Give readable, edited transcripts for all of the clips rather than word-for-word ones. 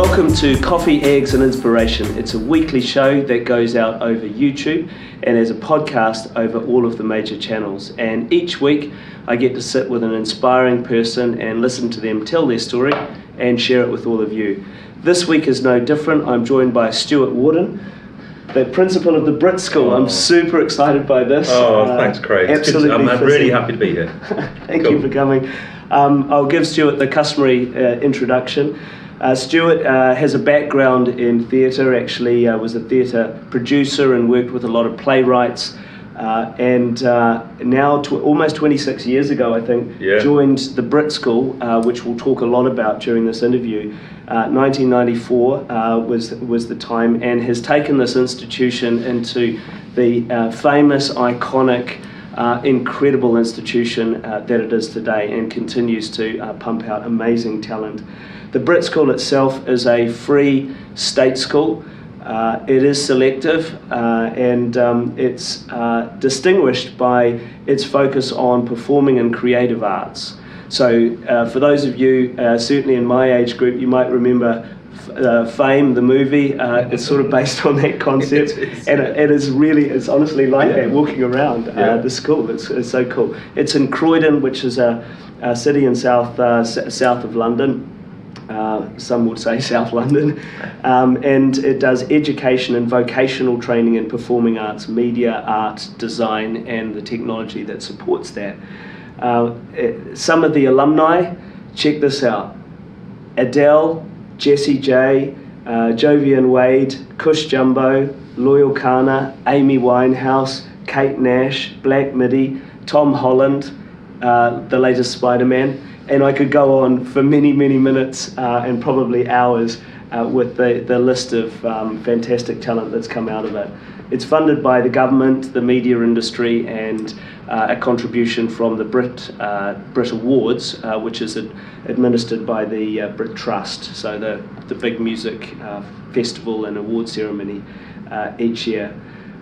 Welcome to Coffee, Eggs and Inspiration. It's a weekly show that goes out over YouTube and as a podcast over all of the major channels. And each week I get to sit with an inspiring person and listen to them tell their story and share it with all of you. This week is no different. I'm joined by Stuart Worden, the principal of the BRIT School. I'm super excited by this. Thanks, Craig. Absolutely, I'm really happy to be here. Thank you for coming. I'll give Stuart the customary introduction. Stuart has a background in theatre, actually was a theatre producer and worked with a lot of playwrights, and now almost 26 years ago, I think, joined the BRIT School, which we'll talk a lot about during this interview. 1994 was the time, and has taken this institution into the famous, iconic, incredible institution that it is today, and continues to pump out amazing talent. The BRIT School itself is a free state school. It is selective and it's distinguished by its focus on performing and creative arts. So for those of you, certainly in my age group, you might remember Fame, the movie. It's sort of based on that concept, and it is really, it's honestly like that, walking around the school. It's so cool. It's in Croydon, which is a city in south of London. Some would say South London, and it does education and vocational training in performing arts, media, art, design, and the technology that supports that. Some of the alumni, check this out: Adele, Jessie J, Jovian Wade, Cush Jumbo, Loyle Carner, Amy Winehouse, Kate Nash, Black Midi, Tom Holland, the latest Spiderman. And I could go on for many, many minutes and probably hours with the list of fantastic talent that's come out of it. It's funded by the government, the media industry, and a contribution from the BRIT Awards, which is administered by the BRIT Trust, so the big music festival and award ceremony each year.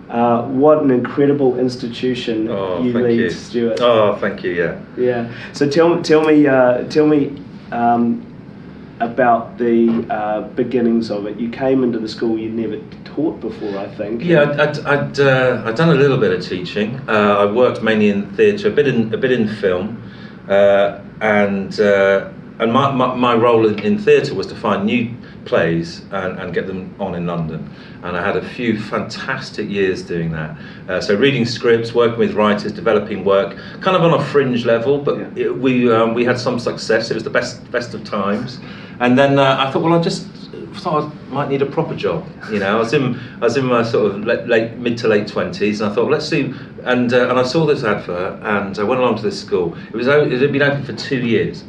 What an incredible institution you lead, Stuart. Oh, thank you. Yeah. So tell me about the beginnings of it. You came into the school you'd never taught before, I think. Yeah, I'd done a little bit of teaching. I worked mainly in theatre, a bit in film, and my role in theatre was to find new plays and get them on in London. And I had a few fantastic years doing that. So reading scripts, working with writers, developing work, kind of on a fringe level, but we had some success. It was the best of times. And then I thought, well, I thought I might need a proper job. You know, I was in my sort of mid to late 20s, and I thought, let's see. And I saw this advert, and I went along to this school. It had been open for 2 years.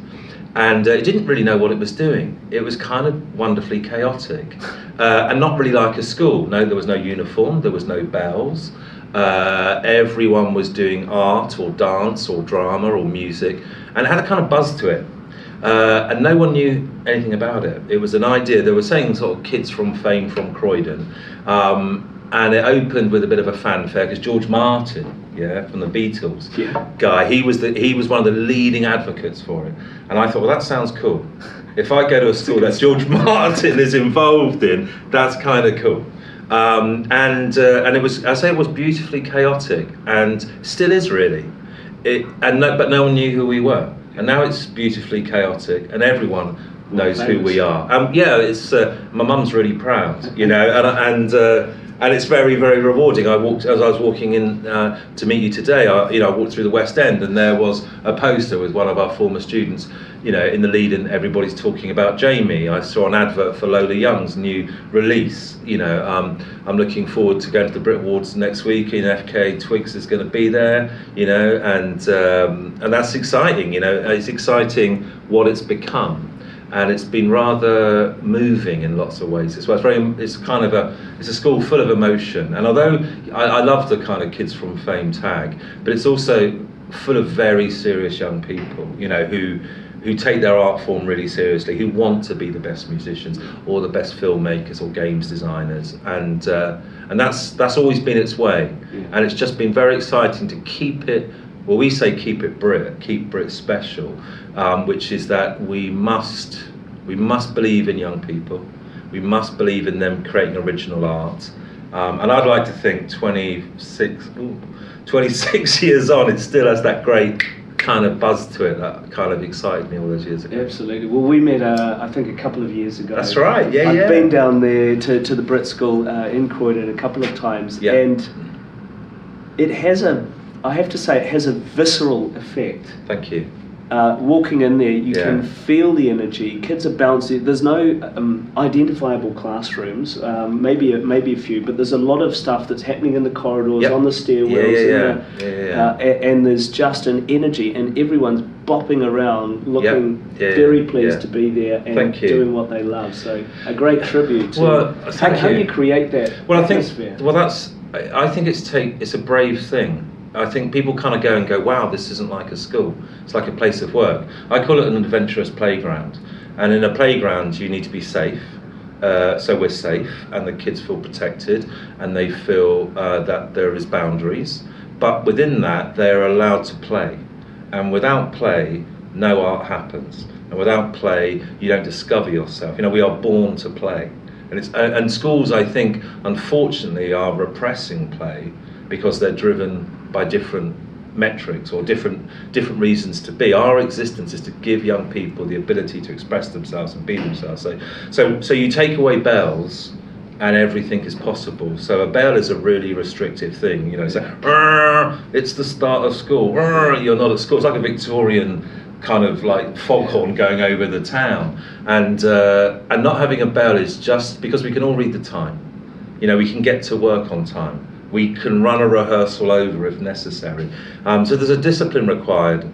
And it didn't really know what it was doing. It was kind of wonderfully chaotic and not really like a school. No, there was no uniform, there was no bells. Everyone was doing art or dance or drama or music, and it had a kind of buzz to it. And no one knew anything about it. It was an idea. They were saying sort of kids from fame from Croydon. And it opened with a bit of a fanfare because George Martin, from the Beatles guy, he was one of the leading advocates for it. And I thought, well, that sounds cool. If I go to a school that George Martin is involved in, that's kind of cool. And it was beautifully chaotic, and still is really. But no one knew who we were. And now it's beautifully chaotic, and everyone knows who we are. It's my mum's really proud, and it's very, very rewarding. As I was walking in to meet you today, I walked through the West End, and there was a poster with one of our former students, in the lead, and everybody's talking about Jamie. I saw an advert for Lola Young's new release. I'm looking forward to going to the BRIT Awards next week. FK Twigs is going to be there, and that's exciting. It's exciting what it's become. And it's been rather moving in lots of ways as well. It's a school full of emotion. And although I love the kind of kids from fame tag, but it's also full of very serious young people, who take their art form really seriously, who want to be the best musicians or the best filmmakers or games designers, and that's always been its way. And it's just been very exciting to keep it. Well, we say keep it BRIT, keep BRIT special, which is that we must believe in young people. We must believe in them creating original art. And I'd like to think 26 years on, it still has that great kind of buzz to it that kind of excited me all those years ago. Absolutely. Well, we met, I think, a couple of years ago. That's right, I've been down there to the BRIT School in Croydon a couple of times, and it has I have to say, it has a visceral effect. Thank you. Walking in there, you can feel the energy. Kids are bouncing. There's no identifiable classrooms, maybe a few, but there's a lot of stuff that's happening in the corridors, on the stairwells, and there's just an energy, and everyone's bopping around, looking very pleased to be there and doing what they love. So a great tribute to how do you create that atmosphere? I think it's a brave thing. I think people kind of go and go, wow, this isn't like a school. It's like a place of work. I call it an adventurous playground. And in a playground, you need to be safe. So we're safe, and the kids feel protected, and they feel that there is boundaries. But within that, they're allowed to play. And without play, no art happens. And without play, you don't discover yourself. You know, we are born to play. And schools, I think, unfortunately, are repressing play because they're driven by different metrics or different reasons to be. Our existence is to give young people the ability to express themselves and be themselves. So you take away bells and everything is possible. So a bell is a really restrictive thing. You know, it's it's the start of school. You're not at school. It's like a Victorian kind of like foghorn going over the town. And not having a bell is just because we can all read the time. You know, we can get to work on time. We can run a rehearsal over if necessary. So there's a discipline required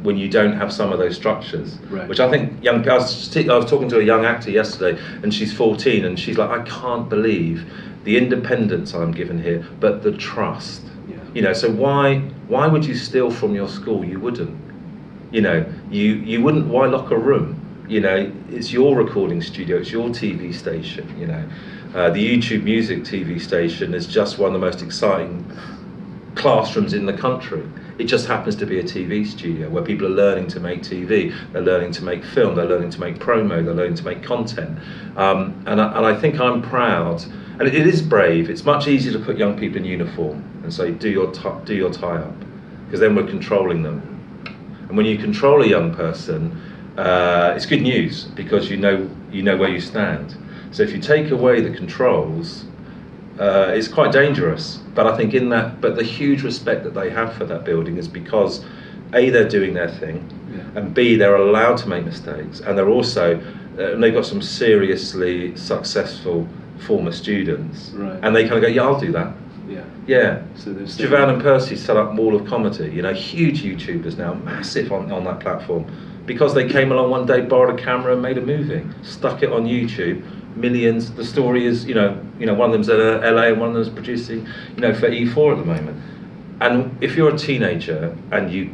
when you don't have some of those structures, which I think I was talking to a young actor yesterday, and she's 14, and she's like, I can't believe the independence I'm given here, but the trust. You know, so why would you steal from your school? You wouldn't. You know, you wouldn't. Why lock a room? You know, it's your recording studio, it's your TV station. You know. The YouTube Music TV station is just one of the most exciting classrooms in the country. It just happens to be a TV studio where people are learning to make TV, they're learning to make film, they're learning to make promo, they're learning to make content. And I think I'm proud, and it is brave. It's much easier to put young people in uniform and say, do your tie up, because then we're controlling them. And when you control a young person, it's good news because you know where you stand. So if you take away the controls, it's quite dangerous. But I think but the huge respect that they have for that building is because A, they're doing their thing, and B, they're allowed to make mistakes, and they're also, and they've got some seriously successful former students, and they kind of go, yeah, I'll do that. So Jovian and Percy set up Wall of Comedy, you know, huge YouTubers now, massive on that platform, because they came along one day, borrowed a camera and made a movie, stuck it on YouTube. Millions. The story is, you know, one of them's at LA and one of them's producing, you know, for E4 at the moment. And if you're a teenager and you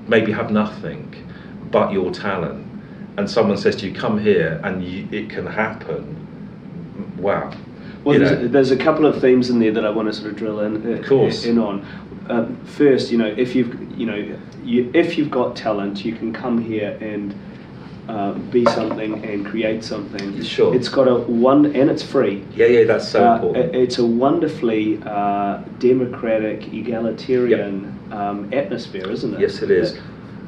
maybe have nothing but your talent, and someone says to you, "Come here," and it can happen. Wow. Well, there's a couple of themes in there that I want to sort of drill in on. First, you know, if you've got talent, you can come here and be something and create something. Sure. It's got and it's free. That's so important. It's a wonderfully democratic, egalitarian atmosphere, isn't it? Yes, it is.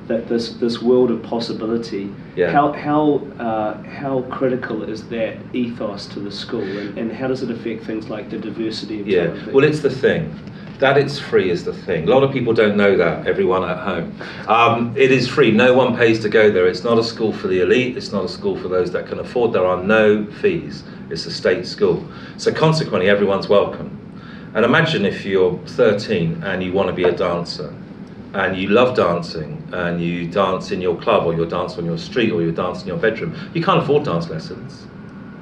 That this world of possibility. How critical is that ethos to the school, and how does it affect things like the diversity of talent? Well, it's the thing. That it's free is the thing. A lot of people don't know that, everyone at home. It is free, no one pays to go there. It's not a school for the elite, it's not a school for those that can afford. There are no fees, it's a state school. So consequently, everyone's welcome. And imagine if you're 13 and you want to be a dancer, and you love dancing, and you dance in your club, or you dance on your street, or you dance in your bedroom. You can't afford dance lessons.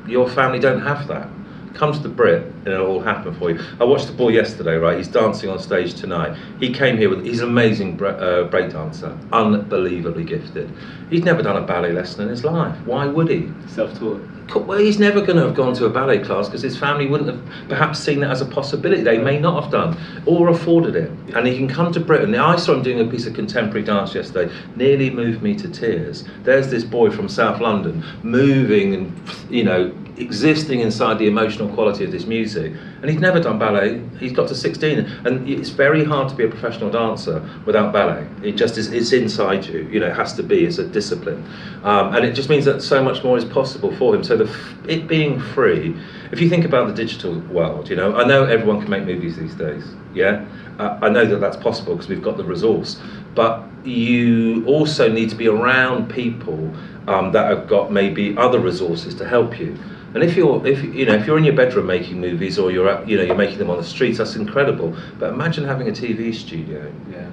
Your family don't have that. Come to the BRIT and it'll all happen for you. I watched the boy yesterday, right? He's dancing on stage tonight. He came here he's an amazing break dancer, unbelievably gifted. He's never done a ballet lesson in his life. Why would he? Self-taught. Of Well, he's never going to have gone to a ballet class because his family wouldn't have perhaps seen that as a possibility. They may not have done or afforded it. And he can come to Britain. I saw him doing a piece of contemporary dance yesterday, nearly moved me to tears. There's this boy from South London moving and, existing inside the emotional quality of this music. And he's never done ballet. He's got to 16. And it's very hard to be a professional dancer without ballet. It just is, it's inside you, it has to be, it's a discipline. And it just means that so much more is possible for him. So it being free, if you think about the digital world, I know everyone can make movies these days, yeah? I know that that's possible because we've got the resource. But you also need to be around people that have got maybe other resources to help you. And if you're in your bedroom making movies, or you're making them on the streets, that's incredible. But imagine having a TV studio,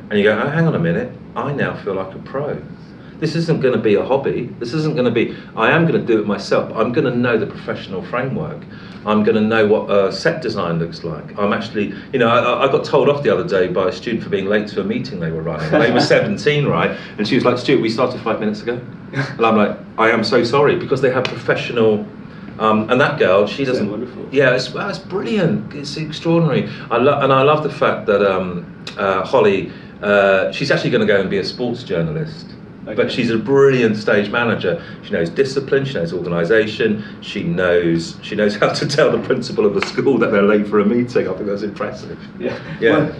and you go, oh, hang on a minute, I now feel like a pro. This isn't going to be a hobby. This isn't going to be, I am going to do it myself. I'm going to know the professional framework. I'm going to know what a set design looks like. I'm actually, I got told off the other day by a student for being late to a meeting they were running. They were 17, right? And she was like, Stuart, we started 5 minutes ago. And I'm like, I am so sorry, because they have professional. And that girl, she doesn't. So wonderful. Yeah, it's brilliant. It's extraordinary. I love the fact that Holly, she's actually going to go and be a sports journalist. Okay. But she's a brilliant stage manager. She knows discipline, she knows organisation, she knows how to tell the principal of the school that they're late for a meeting. I think that's impressive. Yeah. Well,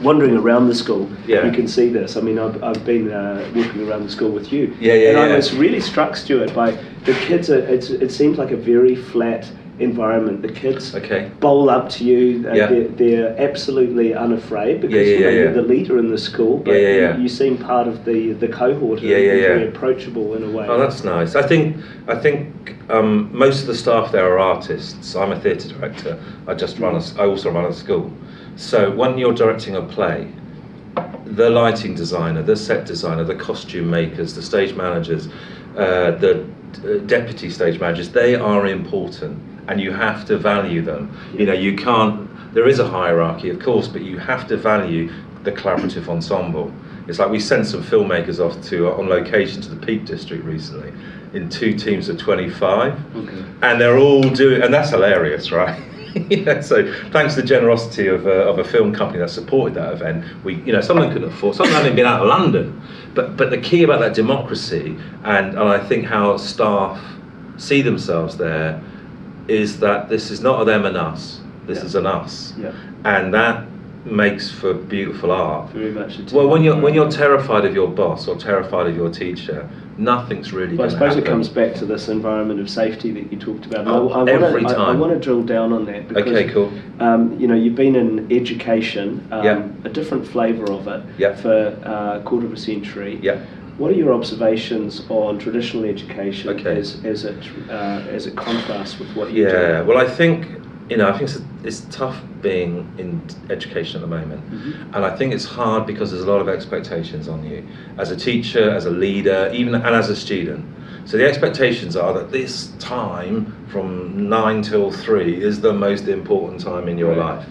wandering around the school, yeah. You can see this. I mean, I've been walking around the school with you, and I was really struck, Stuart, by the kids. It seems like a very flat environment. The kids bowl up to you. They're absolutely unafraid because you're the leader in the school. But you seem part of the cohort. Very approachable in a way. Oh, that's nice. I think most of the staff there are artists. I'm a theatre director. I also run a school. So when you're directing a play, the lighting designer, the set designer, the costume makers, the stage managers, the deputy stage managers, they are important, and you have to value them. You can't, there is a hierarchy, of course, but you have to value the collaborative ensemble. It's like we sent some filmmakers off on location to the Peak District recently in 2 teams of 25, and they're all doing, and that's hilarious, right? So thanks to the generosity of a film company that supported that event, some of them couldn't afford, some of them hadn't been out of London, but the key about that democracy and I think how staff see themselves there is that this is not a them and us, this is an us, and that makes for beautiful art. Very much. Well, when you're terrified of your boss or terrified of your teacher, nothing's really going to happen. I suppose it comes back to this environment of safety that you talked about. Every time. I want to drill down on that because cool. You've been in education, a different flavour of it for a quarter of a century. What are your observations on traditional education as it contrasts with what you do? Well, I think it's tough being in education at the moment, and I think it's hard because there's a lot of expectations on you as a teacher, as a leader, and as a student. So the expectations are that this time from 9 till 3 is the most important time in your life,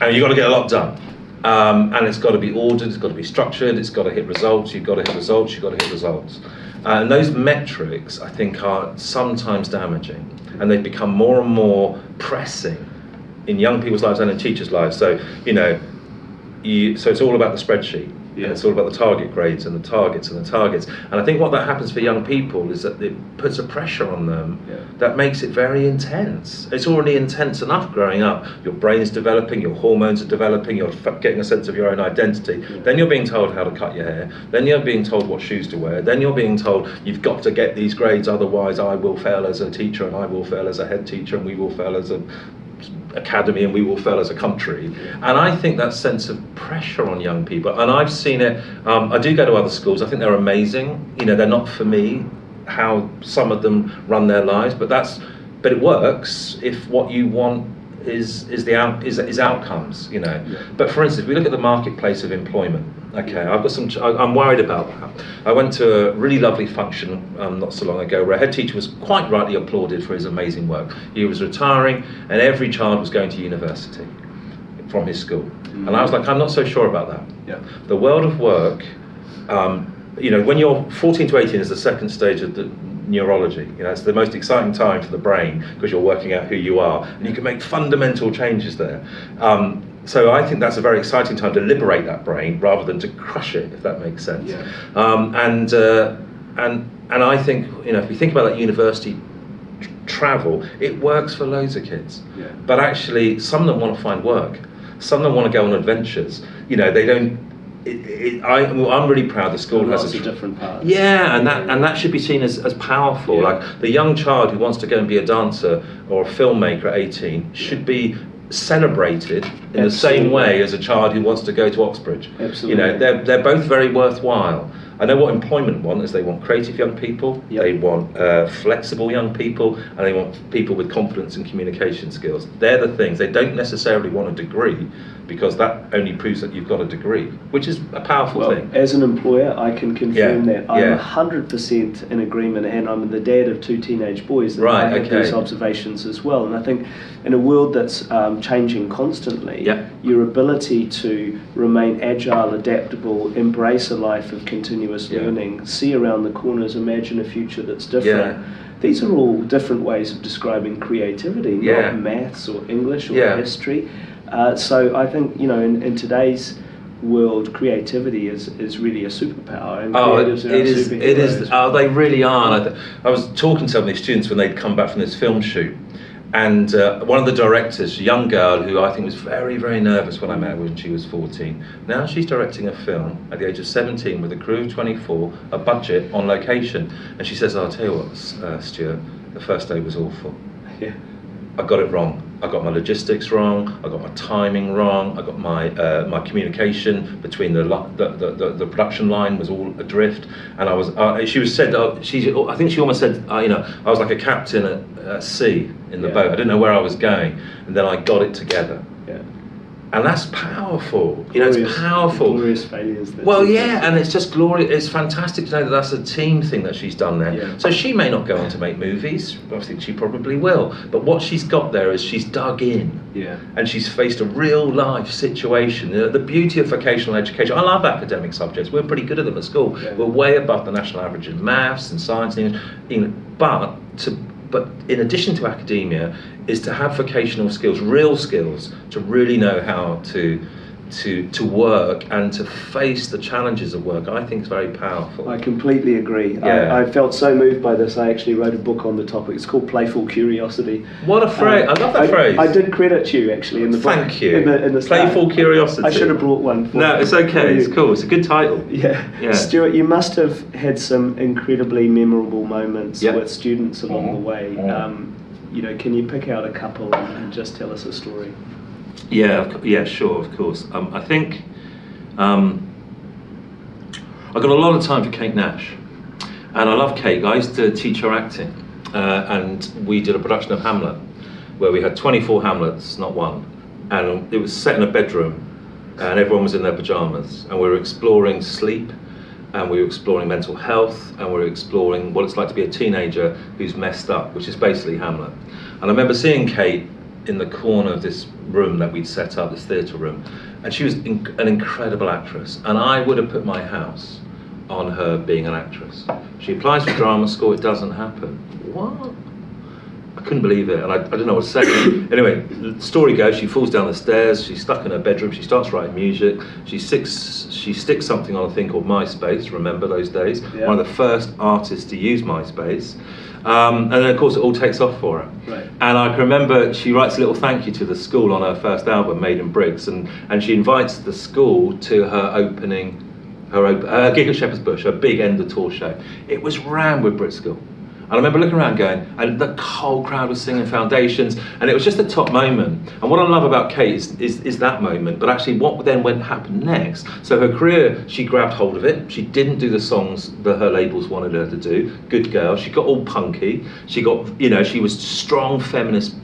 and you've got to get a lot done. And it's got to be ordered, it's got to be structured, it's got to hit results, you've got to hit results, you've got to hit results. And those metrics, I think, are sometimes damaging, and they've become more and more pressing in young people's lives and in teachers' lives. So, so it's all about the spreadsheet. And it's all about the target grades and the targets and the targets. And I think what that happens for young people is that it puts a pressure on them that makes it very intense. It's already intense enough growing up. Your brain's developing, your hormones are developing, you're getting a sense of your own identity. Then you're being told how to cut your hair. Then you're being told what shoes to wear. Then you're being told you've got to get these grades, otherwise I will fail as a teacher, and I will fail as a head teacher, and we will fail as a academy, and we will fail as a country. And I think that sense of pressure on young people, and I've seen it, I do go to other schools, I think they're amazing, they're not for me, how some of them run their lives, but it works if what you want is outcomes, But for instance, if we look at the marketplace of employment, I'm worried about that. I went to a really lovely function not so long ago where a head teacher was quite rightly applauded for his amazing work. He was retiring, and every child was going to university from his school. And I was like, I'm not so sure about that. The world of work, when you're 14 to 18 is the second stage of neurology. You know, it's the most exciting time for the brain because you're working out who you are, and you can make fundamental changes there. So I think that's a very exciting time to liberate that brain rather than to crush it, if that makes sense. Yeah. And I think, you know, if we think about that university travel, it works for loads of kids. Yeah. But actually, some of them want to find work. Some of them want to go on adventures. You know, they don't. I'm really proud the school has lots of different parts. Yeah, and that should be seen as powerful. Yeah. Like the young child who wants to go and be a dancer or a filmmaker at 18 should be celebrated in the same way as a child who wants to go to Oxbridge. Absolutely. You know, they're both very worthwhile. I know what employment want is they want creative young people, they want flexible young people, and they want people with confidence and communication skills. They're the things. They don't necessarily want a degree, because that only proves that you've got a degree, which is a powerful thing. As an employer, I can confirm that I'm 100% in agreement, and I'm the dad of 2 teenage boys, and I have these observations as well. And I think in a world that's changing constantly, your ability to remain agile, adaptable, embrace a life of continuous learning, see around the corners, imagine a future that's different. These are all different ways of describing creativity, not maths or English or history. So I think, you know, in today's world, creativity is really a superpower. And it is. They really are. And I was talking to some of these students when they'd come back from this film shoot, and one of the directors, a young girl who I think was very, very nervous when I met her when she was 14. Now she's directing a film at the age of 17 with a crew of 24, a budget, on location. And she says, I'll tell you what, Stuart, the first day was awful. Yeah. I got it wrong. I got my logistics wrong. I got my timing wrong. I got my communication between the production line was all adrift. And I was. She was said. I think she almost said. You know, I was like a captain at sea in the boat. I didn't know where I was going, and then I got it together. Yeah. And that's powerful. You know, it's powerful. Glorious failures. And it's just glorious. It's fantastic to know that that's a team thing that she's done there. Yeah. So she may not go on to make movies. I think she probably will. But what she's got there is she's dug in. Yeah. And she's faced a real life situation. You know, the beauty of vocational education. I love academic subjects. We're pretty good at them at school. Yeah. We're way above the national average in maths and science. But in addition to academia, is to have vocational skills, real skills, to really know how to work and to face the challenges of work. I think it's very powerful. I completely agree. Yeah. I felt so moved by this. I actually wrote a book on the topic. It's called Playful Curiosity. What a phrase! I love that phrase. I did credit you actually in the book. Thank you. In the Playful Curiosity. I should have brought one. No, it's okay. It's cool. It's a good title. Yeah. Stuart, you must have had some incredibly memorable moments with students along the way. You know, can you pick out a couple and just tell us a story? Yeah, sure, of course. I think I got a lot of time for Kate Nash, and I love Kate. I used to teach her acting, and we did a production of Hamlet, where we had 24 Hamlets, not one, and it was set in a bedroom, and everyone was in their pajamas, and we were exploring sleep, and we were exploring mental health, and we were exploring what it's like to be a teenager who's messed up, which is basically Hamlet. And I remember seeing Kate in the corner of this room that we'd set up, this theatre room, and she was an incredible actress, and I would have put my house on her being an actress. She applies for drama school, it doesn't happen. What? I couldn't believe it, and I didn't know what to say. Anyway, the story goes, she falls down the stairs, she's stuck in her bedroom, she starts writing music, she sticks something on a thing called MySpace, remember those days? Yeah. One of the first artists to use MySpace. And then of course it all takes off for her. Right. And I can remember she writes a little thank you to the school on her first album, Made in Bricks, and she invites the school to her gig at Shepherd's Bush, her big end of tour show. It was rammed with BRIT School. And I remember looking around going, and the whole crowd was singing Foundations, and it was just a top moment. And what I love about Kate is that moment, but actually what then happened next. So her career, she grabbed hold of it. She didn't do the songs that her labels wanted her to do. Good girl. She got all punky. She got, she was a strong feminist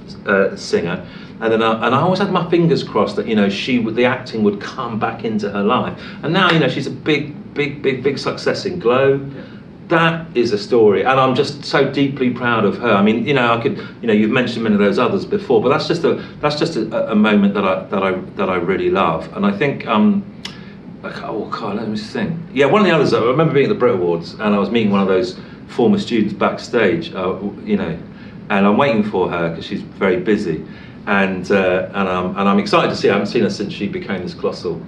singer. And then I always had my fingers crossed that the acting would come back into her life. And now she's a big success in Glow. Yeah. That is a story, and I'm just so deeply proud of her. I mean, I could, you've mentioned many of those others before, but that's just a moment that I really love. And I think, let me think. Yeah, one of the others. I remember being at the BRIT Awards, and I was meeting one of those former students backstage, and I'm waiting for her because she's very busy. And I'm excited to see her. I haven't seen her since she became this colossal,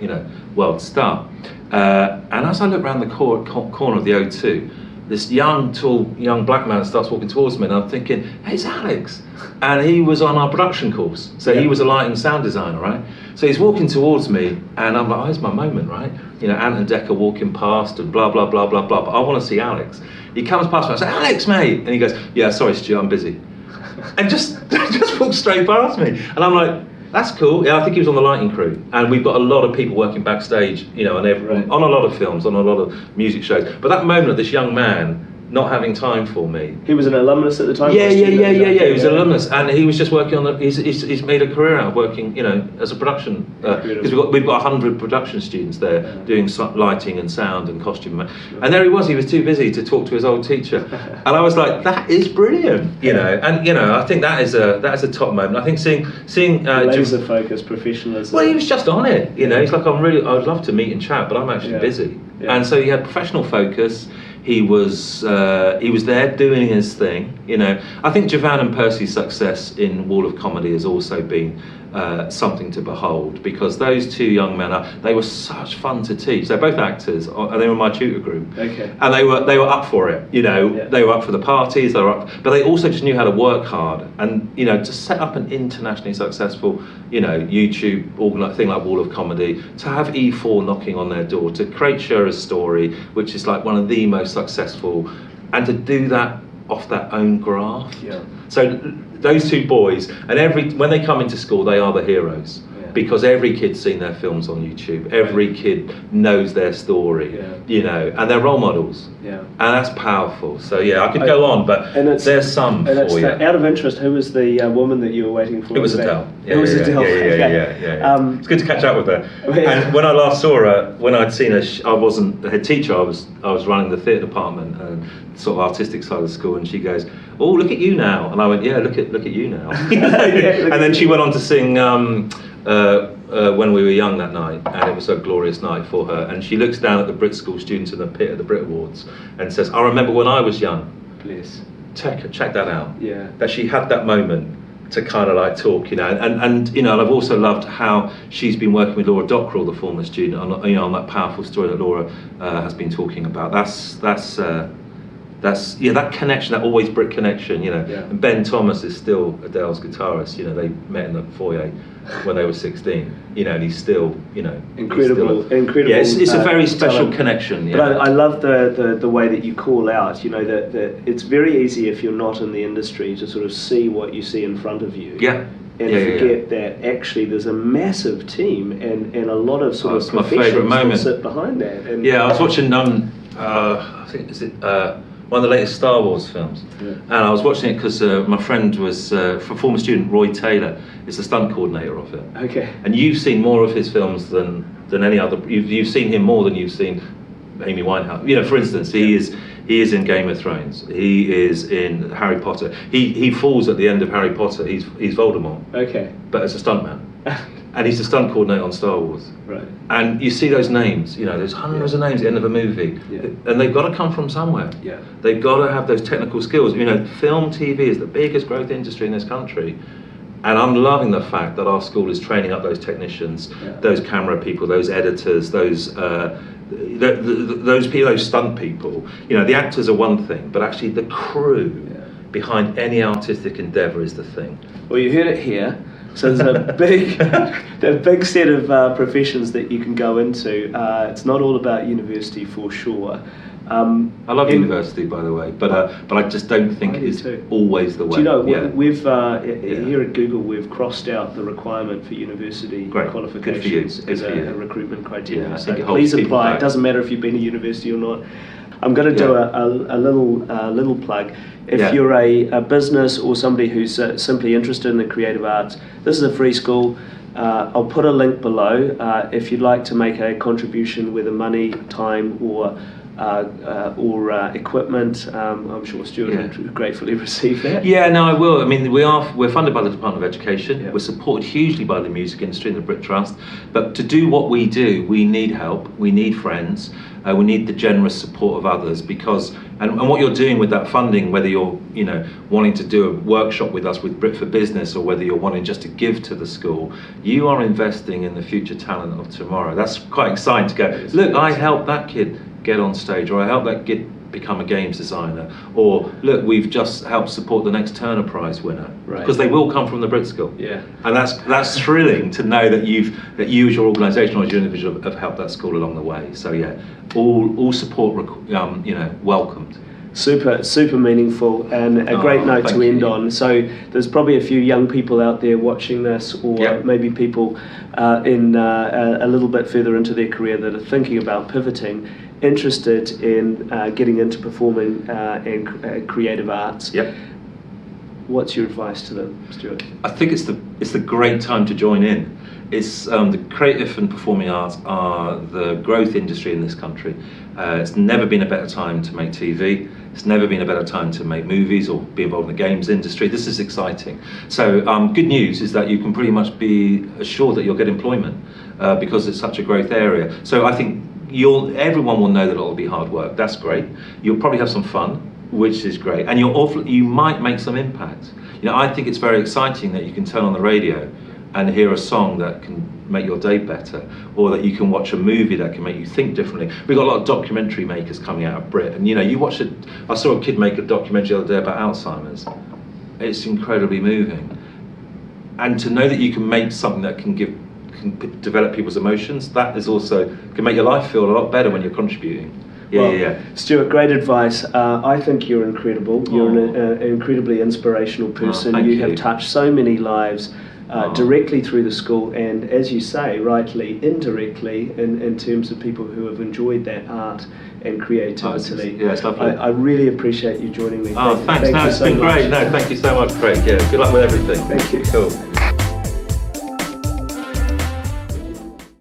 world star. And as I look around the corner of the O2, this tall young black man starts walking towards me, and I'm thinking, hey, it's Alex. And he was on our production course. So he was a lighting sound designer, right? So he's walking towards me, and I'm like, oh, here's my moment, right? Ant and Dec are walking past, and blah, blah, blah, blah, blah. But I want to see Alex. He comes past me, I say, Alex, mate. And he goes, yeah, sorry, Stu, I'm busy. And just walked straight past me. And I'm like, that's cool. Yeah, I think he was on the lighting crew. And we've got a lot of people working backstage, on a lot of films, on a lot of music shows. But that moment of this young man not having time for me. He was an alumnus at the time? Yeah. He was an alumnus, and he was just working on he's made a career out of working, as a production, because we've got 100 production students there doing lighting and sound and costume. And there he was too busy to talk to his old teacher. And I was like, that is brilliant, and I think that is a top moment. I think seeing laser focus professionalism. Well, he was just on it, He's like, I'd love to meet and chat, but I'm actually busy. Yeah. And so he had professional focus. He was there doing his thing, I think Jovian and Percy's success in Wall of Comedy has also been something to behold, because those two young men they were such fun to teach. They're both actors, and they were my tutor group. Okay. And they were up for it, They were up for the parties. They were up, but they also just knew how to work hard, and to set up an internationally successful, YouTube thing like Wall of Comedy, to have E4 knocking on their door, to create Shearer's Story, which is like one of the most successful, and to do that off their own graft. Yeah. So those two boys, and when they come into school, they are the heroes. Because every kid's seen their films on YouTube. Every kid knows their story, and they're role models. Yeah. And that's powerful. So I could go on, but there's some for you. Out of interest, who was the woman that you were waiting for? It was Adele. It was Adele. Yeah. It's good to catch up with her. And when I last saw her, when I'd seen her, I wasn't the head teacher. I was running the theatre department and sort of artistic side of the school, and she goes, "Oh, look at you now," and I went, "Yeah, look at you now." And then she went on to sing. When we were young that night, and it was a glorious night for her, and she looks down at the BRIT School students in the pit at the BRIT Awards and says, I remember when I was young. Please check that out. Yeah, that she had that moment to kind of like talk, and I've also loved how she's been working with Laura Dockrell, the former student, on that powerful story that Laura has been talking about. That's that connection, that always BRIT connection, And Ben Thomas is still Adele's guitarist. They met in the foyer when they were 16, and he's still, incredible. Yeah, it's a very special talent. Connection. But I love the way that you call out. that it's very easy if you're not in the industry to sort of see what you see in front of you. Yeah. And forget that actually there's a massive team and a lot of sort of professionals that sit behind that. And I was watching I think one of the latest Star Wars films, and I was watching it because my friend was former student Roy Taylor is the stunt coordinator of it. Okay. And you've seen more of his films than any other. You've seen him more than you've seen Amy Winehouse. For instance, he is in Game of Thrones. He is in Harry Potter. He falls at the end of Harry Potter. He's Voldemort. Okay. But as a stuntman. And he's the stunt coordinator on Star Wars. Right. And you see those names, there's hundreds of names at the end of a movie. Yeah. And they've got to come from somewhere. Yeah. They've got to have those technical skills. Film, TV is the biggest growth industry in this country. And I'm loving the fact that our school is training up those technicians, those camera people, those editors, those people, those stunt people. The actors are one thing, but actually the crew behind any artistic endeavour is the thing. Well, you heard it here. So there's a big set of professions that you can go into. It's not all about university for sure. I love university, by the way, but I just don't think it's always the way. Do you know, we've here at Google, we've crossed out the requirement for university qualifications as a recruitment criteria. So please apply. It doesn't matter if you've been to university or not. I'm going to do a little plug. If you're a business or somebody who's simply interested in the creative arts, this is a free school. I'll put a link below if you'd like to make a contribution, whether money, time, or equipment. I'm sure Stuart would gratefully receive that. Yeah, no, I will. I mean, we're funded by the Department of Education. Yeah. We're supported hugely by the music industry and the BRIT Trust. But to do what we do, we need help. We need friends. We need the generous support of others, because and what you're doing with that funding, whether you're wanting to do a workshop with us with BRIT for Business, or whether you're wanting just to give to the school, you are investing in the future talent of tomorrow. That's quite exciting to go, look, I helped that kid get on stage, or I helped that kid become a games designer, or look, we've just helped support the next Turner Prize winner, because they will come from the BRIT School. Yeah. And that's thrilling to know that you as your organisation or as your individual have helped that school along the way. So yeah, all support welcomed. Super meaningful, and a great note to end on. So there's probably a few young people out there watching this, or maybe people in a little bit further into their career that are thinking about pivoting, interested in getting into performing and creative arts. Yep. What's your advice to them, Stuart? I think it's the great time to join in. It's the creative and performing arts are the growth industry in this country. It's never been a better time to make TV. It's never been a better time to make movies or be involved in the games industry. This is exciting. So good news is that you can pretty much be assured that you'll get employment because it's such a growth area. So I think everyone will know that it'll be hard work. That's great. You'll probably have some fun, which is great, and you might make some impact. I think it's very exciting that you can turn on the radio and hear a song that can make your day better, or that you can watch a movie that can make you think differently. We've got a lot of documentary makers coming out of BRIT, and you watch it. I saw a kid make a documentary the other day about Alzheimer's. It's incredibly moving, and to know that you can make something that can develop people's emotions, that is also can make your life feel a lot better when you're contributing. Yeah. Stuart, great advice. I think you're incredible. You're an incredibly inspirational person. You have touched so many lives directly through the school, and as you say, rightly, indirectly, in terms of people who have enjoyed that art and creativity. It's lovely. I really appreciate you joining me. Thanks. It's been great. No, thank you so much, Craig. Yeah, good luck with everything. Thank you. Cool.